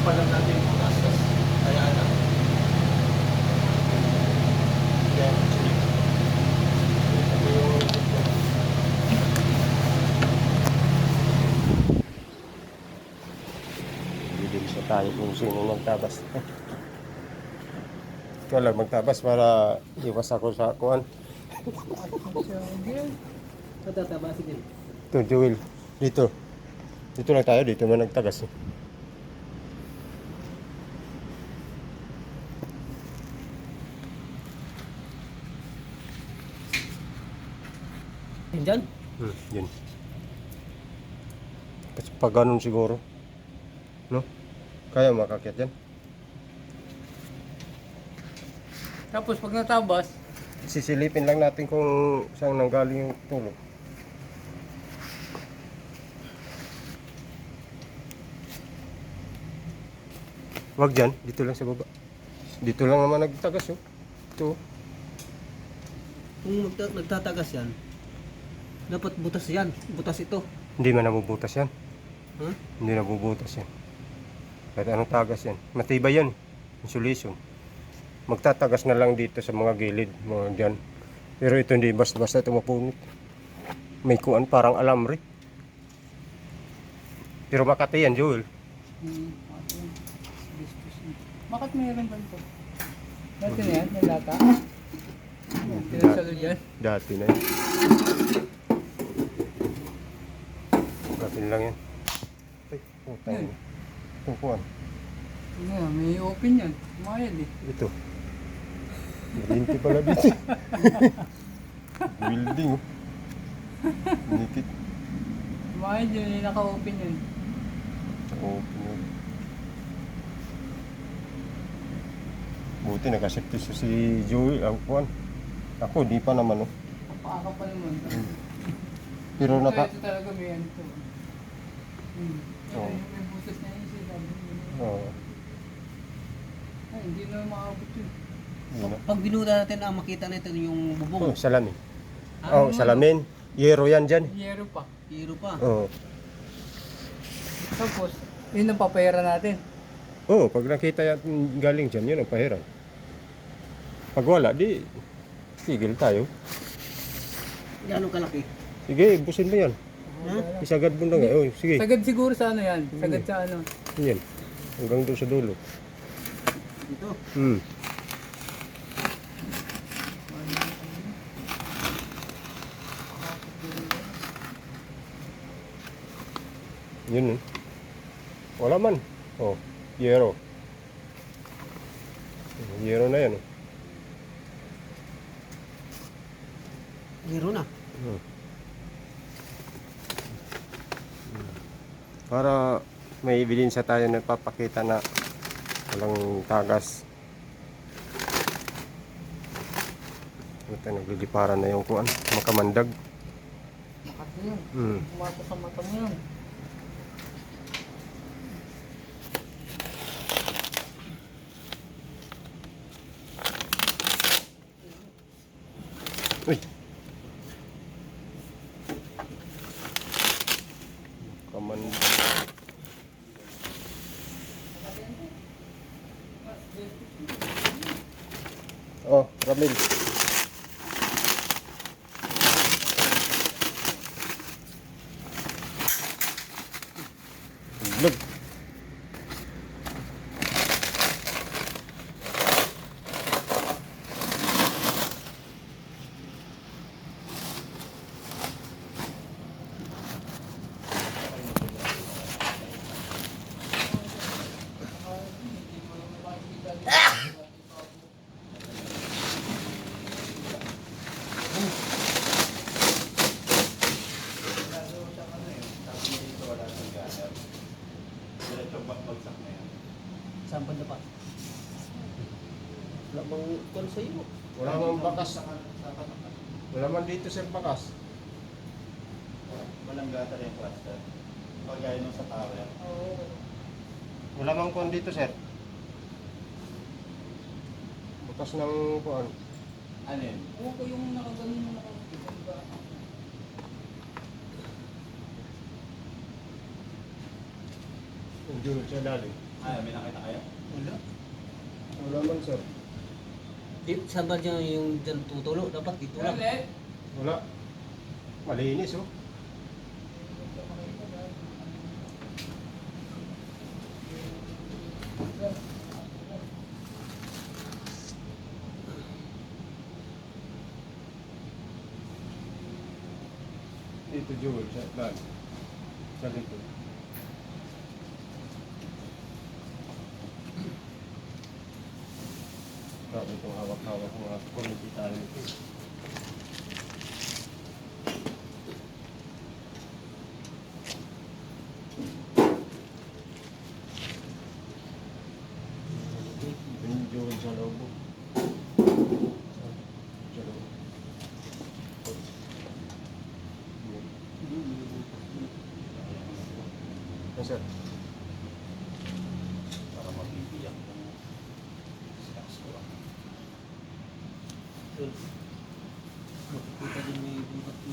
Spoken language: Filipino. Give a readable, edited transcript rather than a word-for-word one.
Takpan lang natin yung butas. Kaya na. Yan. Ito yung... Bibilis na tayo kung sino magtabas. Ikaw lang magtabas para iwas ako sa kuhan. Tatabasi din. Ito, Joel. Dito. Dito lang tayo. Dito man nagtagas. Yan dyan? Yun. Kasi pag ganun siguro. No? Kaya makakyat yan. Tapos pag natabas, Sisilipin lang natin kung saan nanggaling yung tulog. Wag dyan. Dito lang sa baba. Dito lang naman nagtagas. Oh. Ito. kung nagtatagas yan, dapat butas yan. Butas ito. Hindi man nabubutas yan. Huh? Hindi nabubutas yan. Kahit anong tagas yan. Matibay yan. Insulation. Magtatagas na lang dito sa mga gilid. Mga dyan. Pero ito hindi basta-basta ito mapunit. May kuan parang alamre. Pero Makati yan, Joel. Bakit mayroon ba ito? Dati na yan, yung lata. Pinasalo dyan. Dati na yan. Dati lang yan. Ay, putang ina. Ito kuan. May open yan. Mayad eh. Ito. Marinti pala dito. Building. Oh. Nikit. Mayad yun, yung naka-open yun. Oh, buti nakasipti si Joey. Ang kuan. Ako, di pa naman. Oh. Kapaka pa naman. Pero naka... Ito talaga may ano to. Oo. May butas na yun siya. Oh, Ay, hindi na makabot yun. yun na. Pag binuda natin ang makita natin yung bubong. Oh, salamin. Oh, salamin. Yero yan dyan. Yero pa. Yero pa. Oh. Tapos, yun ang papayara natin. Oh, pag nakita yan galing dyan, yun ang pahiram. Pag wala, di tigil tayo. Gano'ng kalaki? Sige, busin mo yan. Ha? Isagad mo lang. Oh, sige. Sagad siguro sa ano yan. Sagad sa ano. Yan. Hanggang doon sa dulo. Ito. Hmm. Yun. Wala man. Oh, yero. Yero na yan. Yero na. Hmm. Para may ebidensya tayo na papakita na walang tagas. Ito, nagliliparan na yung kuan. Makamandag. Makati yun. Hmm. Pumasok sa mata mo yun. Uy. Makamandag. Oh, Ramil. Look. Saan pa dapat? Wala bang call sa iyo? Wala mang bakas. Wala man dito sa bakas. Walang gata rin yung cluster. Pagaya nung sa tower. Oo. Wala mang kuan dito, sir. Bukas ng kuan. Ano yun? Ewan ko yung nakaganon na nakaganon. Yung sa ilalim. May nakita kayo? Wala. Wala man, sir. Di, saan ba dyan yung dyan tutulo? Dapat dito lang. Wala. Malinis, oh. Dito, Joel, sa plan. Sa likod. Grabe itong hawak-hawak mga community tayo. Yung Joel sa loob. Sa loob. Yes, sir. Para mabibiyak ng stocks ko. Makikita din may bukat yun.